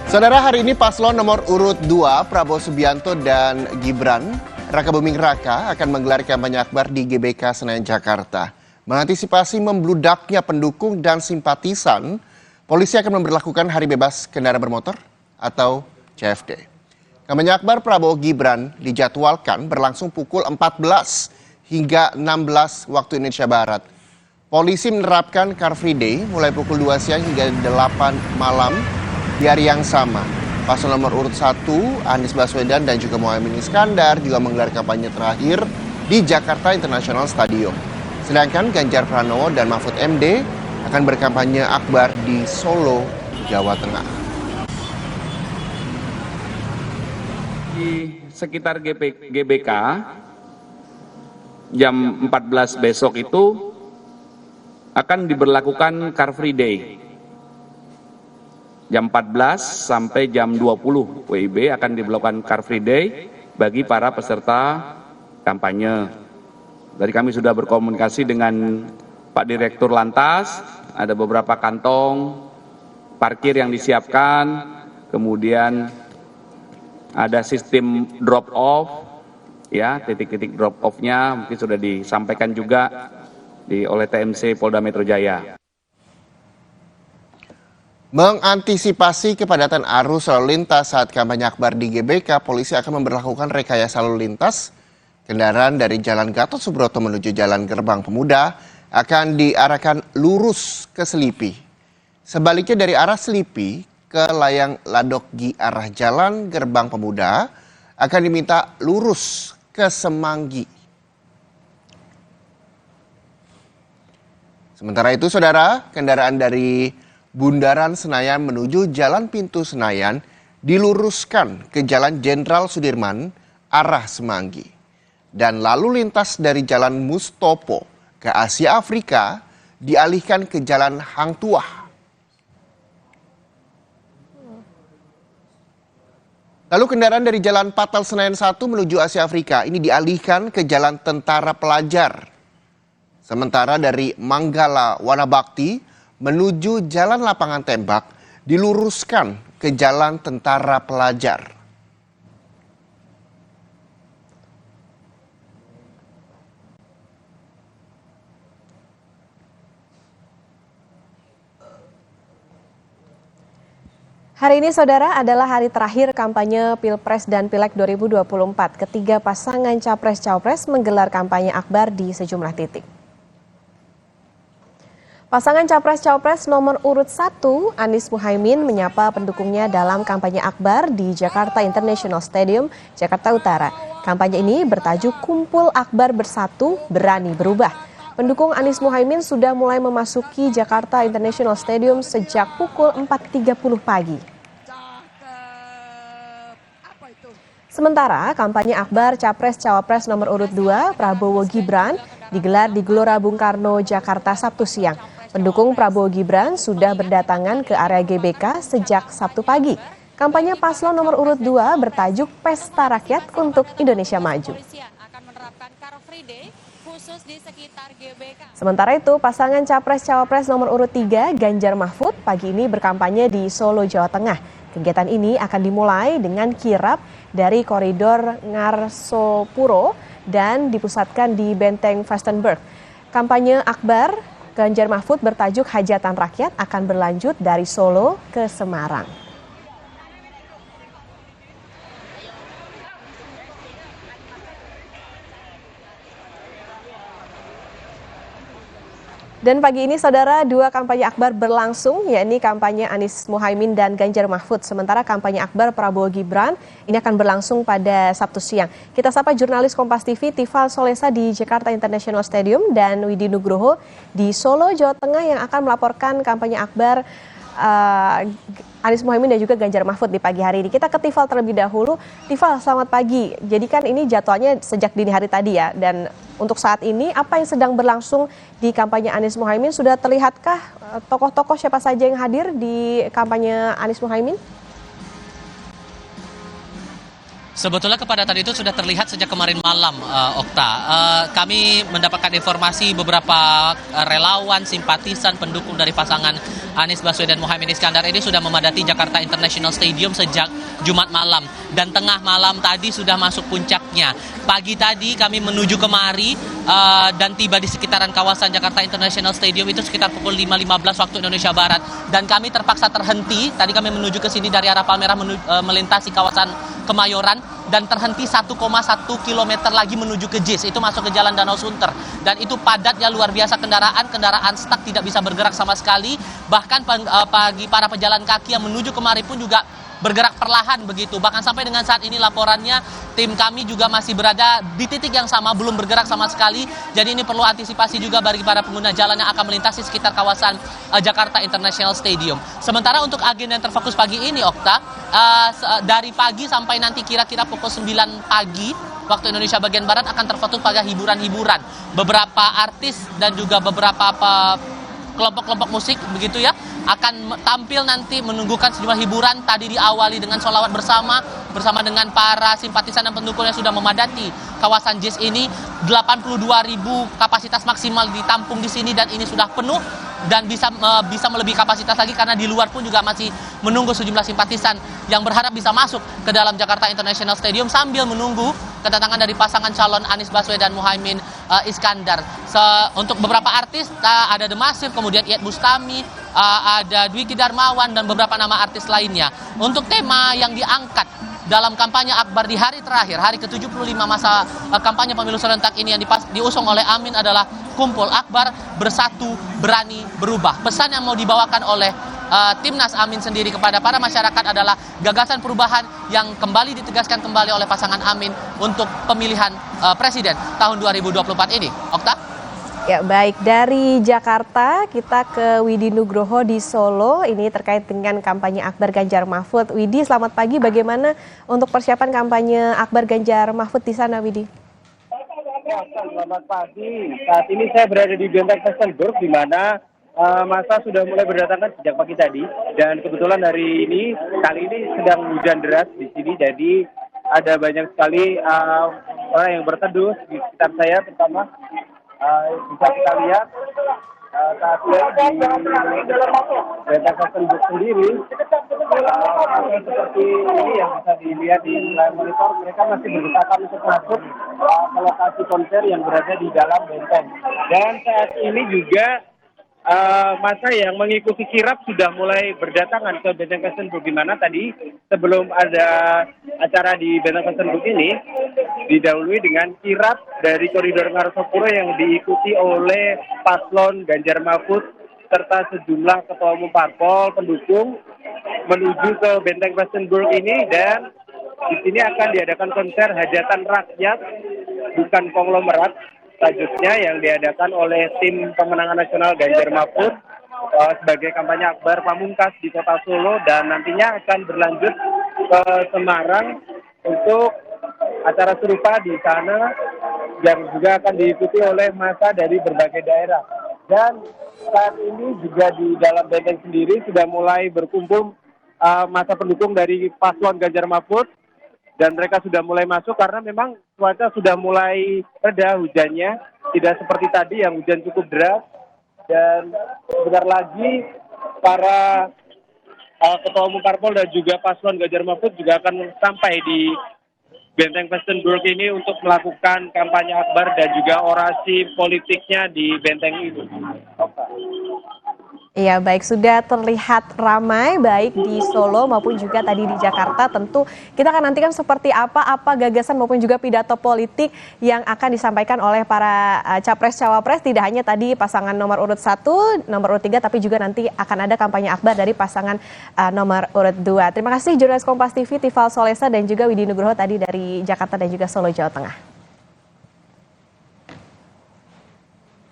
Saudara, hari ini paslon nomor urut 2 Prabowo Subianto dan Gibran Raka Buming Raka akan menggelar kampanye akbar di GBK Senayan, Jakarta. Mengantisipasi membludaknya pendukung dan simpatisan, polisi akan memberlakukan hari bebas kendaraan bermotor atau CFD. Kampanye akbar Prabowo Gibran dijadwalkan berlangsung pukul 14 hingga 16 waktu Indonesia Barat. Polisi menerapkan Car Free Day mulai pukul 2 siang hingga 8 malam di hari yang sama. Paslon nomor urut 1, Anies Baswedan dan juga Muhaimin Iskandar juga menggelar kampanye terakhir di Jakarta International Stadium. Sedangkan Ganjar Pranowo dan Mahfud MD akan berkampanye akbar di Solo, Jawa Tengah. Di sekitar GBK jam 14 besok itu akan diberlakukan Car Free Day. Jam 14 sampai jam 20 WIB akan diberlakukan Car Free Day bagi para peserta kampanye. Tadi kami sudah berkomunikasi dengan Pak Direktur Lantas, ada beberapa kantong parkir yang disiapkan, kemudian ada sistem drop off, ya, titik-titik drop off-nya mungkin sudah disampaikan juga oleh TMC Polda Metro Jaya. Mengantisipasi kepadatan arus lalu lintas saat kampanye akbar di GBK, polisi akan memberlakukan rekayasa lalu lintas. Kendaraan dari Jalan Gatot Subroto menuju Jalan Gerbang Pemuda akan diarahkan lurus ke Selipi. Sebaliknya dari arah Selipi ke Layang Ladokgi arah Jalan Gerbang Pemuda akan diminta lurus ke Semanggi. Sementara itu, saudara, kendaraan dari Bundaran Senayan menuju Jalan Pintu Senayan diluruskan ke Jalan Jenderal Sudirman arah Semanggi. Dan lalu lintas dari Jalan Mustopo ke Asia Afrika dialihkan ke Jalan Hang Tuah. Lalu kendaraan dari Jalan Patal Senayan 1 menuju Asia Afrika ini dialihkan ke Jalan Tentara Pelajar. Sementara dari Manggala Wanabakti menuju Jalan Lapangan Tembak diluruskan ke Jalan Tentara Pelajar. Hari ini, saudara, adalah hari terakhir kampanye Pilpres dan Pileg 2024. Ketiga pasangan Capres-Cawapres menggelar kampanye akbar di sejumlah titik. Pasangan Capres-Cawapres nomor urut 1, Anies Muhaimin, menyapa pendukungnya dalam kampanye akbar di Jakarta International Stadium, Jakarta Utara. Kampanye ini bertajuk Kumpul Akbar Bersatu, Berani Berubah. Pendukung Anies Muhaimin sudah mulai memasuki Jakarta International Stadium sejak pukul 4.30 pagi. Sementara kampanye akbar Capres-Cawapres nomor urut 2, Prabowo Gibran, digelar di Gelora Bung Karno, Jakarta Sabtu siang. Pendukung Prabowo Gibran sudah berdatangan ke area GBK sejak Sabtu pagi. Kampanye paslon nomor urut 2 bertajuk Pesta Rakyat untuk Indonesia Maju. Sementara itu, pasangan Capres-Cawapres nomor urut 3, Ganjar Mahfud, pagi ini berkampanye di Solo, Jawa Tengah. Kegiatan ini akan dimulai dengan kirap dari koridor Ngarsopuro dan dipusatkan di Benteng Vastenburg. Kampanye akbar Ganjar Mahfud bertajuk Hajatan Rakyat akan berlanjut dari Solo ke Semarang. Dan pagi ini, saudara, dua kampanye akbar berlangsung, yakni kampanye Anies Muhaimin dan Ganjar Mahfud. Sementara kampanye akbar Prabowo Gibran ini akan berlangsung pada Sabtu siang. Kita sapa jurnalis Kompas TV Tifal Solesa di Jakarta International Stadium dan Widi Nugroho di Solo, Jawa Tengah yang akan melaporkan kampanye akbar Anies Muhaimin dan juga Ganjar Mahfud di pagi hari ini. Kita ke Tifal terlebih dahulu. Tifal, selamat pagi. Jadi kan ini jadwalnya sejak dini hari tadi ya, dan untuk saat ini apa yang sedang berlangsung di kampanye Anies Muhaimin? Sudah terlihatkah tokoh-tokoh siapa saja yang hadir di kampanye Anies Muhaimin? Sebetulnya kepadatan itu sudah terlihat sejak kemarin malam, Okta. Kami mendapatkan informasi beberapa relawan, simpatisan, pendukung dari pasangan Anies Baswedan Muhaimin Iskandar ini sudah memadati Jakarta International Stadium sejak Jumat malam. Dan tengah malam tadi sudah masuk puncaknya. Pagi tadi kami menuju kemari dan tiba di sekitaran kawasan Jakarta International Stadium itu sekitar pukul 5.15 waktu Indonesia Barat. Dan kami terpaksa terhenti, tadi kami menuju ke sini dari arah Palmerah melintasi kawasan Kemayoran dan terhenti 1,1 km lagi menuju ke JIS, itu masuk ke Jalan Danau Sunter. Dan itu padatnya luar biasa kendaraan stuck tidak bisa bergerak sama sekali. Bahkan bagi para pejalan kaki yang menuju kemari pun juga bergerak perlahan begitu. Bahkan sampai dengan saat ini laporannya tim kami juga masih berada di titik yang sama, belum bergerak sama sekali. Jadi ini perlu antisipasi juga bagi para pengguna jalan yang akan melintasi sekitar kawasan Jakarta International Stadium. Sementara untuk agenda yang terfokus pagi ini, Okta, dari pagi sampai nanti kira-kira pukul 9 pagi waktu Indonesia bagian Barat akan terfokus pada hiburan-hiburan. Beberapa artis dan juga beberapa kelompok-kelompok musik begitu ya akan tampil nanti menunggukan sejumlah hiburan. Tadi diawali dengan sholawat bersama dengan para simpatisan dan pendukung yang sudah memadati kawasan JIS ini. 82.000 kapasitas maksimal ditampung di sini dan ini sudah penuh dan bisa melebihi kapasitas lagi karena di luar pun juga masih menunggu sejumlah simpatisan yang berharap bisa masuk ke dalam Jakarta International Stadium sambil menunggu kedatangan dari pasangan calon Anies Baswedan Muhaimin Iskandar. Untuk beberapa artis ada The Massive, kemudian Iyeth Bustami, ada Dwiki Darmawan dan beberapa nama artis lainnya. Untuk tema yang diangkat dalam kampanye akbar di hari terakhir, hari ke-75 masa kampanye pemilu serentak ini yang diusung oleh Amin adalah Kumpul Akbar, Bersatu, Berani, Berubah. Pesan yang mau dibawakan oleh Timnas Amin sendiri kepada para masyarakat adalah gagasan perubahan yang kembali ditegaskan kembali oleh pasangan Amin untuk pemilihan presiden tahun 2024 ini. Okta? Ya, baik, dari Jakarta kita ke Widi Nugroho di Solo, ini terkait dengan kampanye akbar Ganjar Mahfud. Widi, selamat pagi, bagaimana untuk persiapan kampanye akbar Ganjar Mahfud di sana, Widi? Ya, selamat pagi. Saat ini saya berada di Benteng Westenburg, di mana masa sudah mulai berdatangan sejak pagi tadi. Dan kebetulan hari ini, kali ini sedang hujan deras di sini, jadi ada banyak sekali orang yang berteduh di sekitar saya, terutama bisa kita lihat saat ini di Benteng Westenburg sendiri seperti ini yang bisa dilihat di layar monitor, mereka masih berdesakan untuk masuk ke lokasi konser yang berada di dalam benteng. Dan saat ini juga masa yang mengikuti kirap sudah mulai berdatangan ke Benteng Westenburg, di mana tadi sebelum ada acara di Benteng Westenburg ini didahului dengan kirap dari koridor Ngarasopuro yang diikuti oleh paslon Ganjar Mahfud serta sejumlah ketua umum parpol pendukung menuju ke Benteng Westenburg ini. Dan di sini akan diadakan konser hajatan rakyat, bukan konglomerat tajuknya, yang diadakan oleh tim pemenangan nasional Ganjar Mahfud sebagai kampanye akbar pamungkas di kota Solo, dan nantinya akan berlanjut ke Semarang untuk acara serupa di sana yang juga akan diikuti oleh massa dari berbagai daerah. Dan saat ini juga di dalam benteng sendiri sudah mulai berkumpul massa pendukung dari paslon Ganjar Mahfud. Dan mereka sudah mulai masuk karena memang cuaca sudah mulai reda hujannya. Tidak seperti tadi yang hujan cukup deras. Dan sebentar lagi para ketua umum parpol dan juga paslon Ganjar Mahfud juga akan sampai di Benteng Westenburg ini untuk melakukan kampanye akbar dan juga orasi politiknya di benteng itu. Iya, baik, sudah terlihat ramai baik di Solo maupun juga tadi di Jakarta. Tentu kita akan nantikan seperti apa gagasan maupun juga pidato politik yang akan disampaikan oleh para capres-cawapres. Tidak hanya tadi pasangan nomor urut 1, nomor urut 3, tapi juga nanti akan ada kampanye akbar dari pasangan nomor urut 2. Terima kasih jurnalis Kompas TV Tifal Solesa dan juga Widi Nugroho tadi dari Jakarta dan juga Solo, Jawa Tengah.